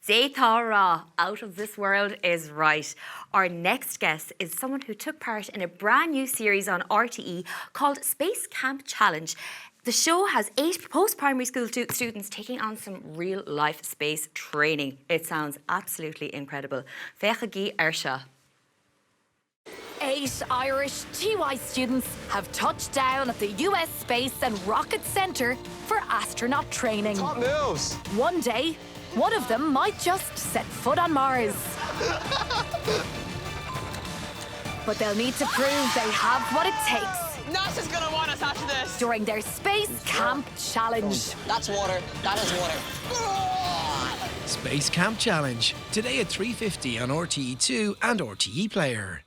Daythara, out of this world is right. Our next guest is someone who took part in a brand new series on RTE called Space Camp Challenge. The show has 8 post-primary school students taking on some real-life space training. It sounds absolutely incredible. Fechagi Ersha. 8 Irish TY students have touched down at the US Space and Rocket Centre for astronaut training. Top moves! One day, one of them might just set foot on Mars. But they'll need to prove they have what it takes NASA's gonna want us after this! during their Space Camp Challenge. That's water. That is water. Space Camp Challenge, today at 3:50 on RTE2 and RTE Player.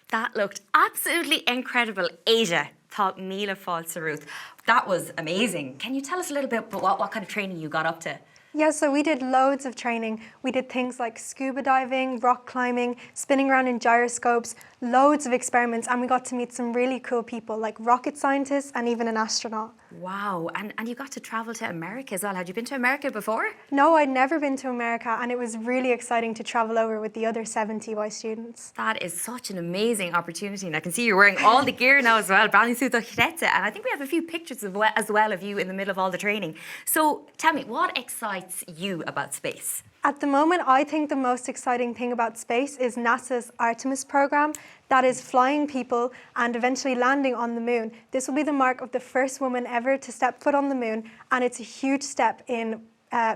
That looked absolutely incredible. Asia, thought Mila Falsaruth. That was amazing. Can you tell us a little bit about what kind of training you got up to? Yeah, so we did loads of training. We did things like scuba diving, rock climbing, spinning around in gyroscopes, loads of experiments, and we got to meet some really cool people like rocket scientists and even an astronaut. Wow, and you got to travel to America as well. Had you been to America before? No, I'd never been to America, and it was really exciting to travel over with the other 7 TY students. That is such an amazing opportunity, and I can see you're wearing all the gear now as well, brand new and I think we have a few pictures as well of you in the middle of all the training. So tell me, what excites you about space? At the moment, I think the most exciting thing about space is NASA's Artemis program, that is flying people and eventually landing on the moon. This will be the mark of the first woman ever to step foot on the moon, and it's a huge step in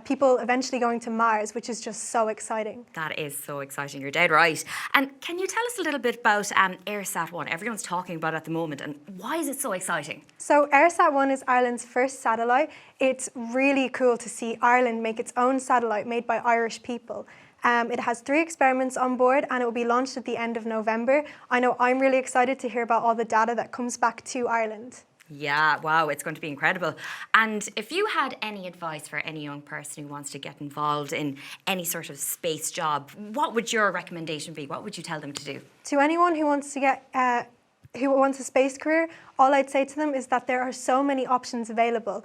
people eventually going to Mars, which is just so exciting. That is so exciting, you're dead right. And can you tell us a little bit about AirSat-1? Everyone's talking about it at the moment, and why is it so exciting? So AirSat-1 is Ireland's first satellite. It's really cool to see Ireland make its own satellite made by Irish people. It has 3 experiments on board and it will be launched at the end of November. I know I'm really excited to hear about all the data that comes back to Ireland. Yeah, wow, it's going to be incredible. And if you had any advice for any young person who wants to get involved in any sort of space job, what would your recommendation be? What would you tell them to do? To anyone who wants to get who wants a space career, all I'd say to them is that there are so many options available.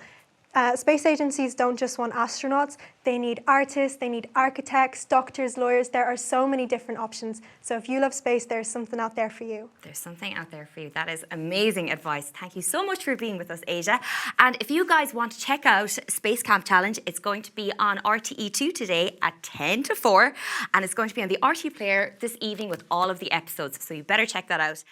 Space agencies don't just want astronauts, they need artists, they need architects, doctors, lawyers. There are so many different options. So if you love space, there's something out there for you. There's something out there for you. That is amazing advice. Thank you so much for being with us, Asia. And if you guys want to check out Space Camp Challenge, it's going to be on RTE2 today at 10 to 4. And it's going to be on the RTE Player this evening with all of the episodes. So you better check that out.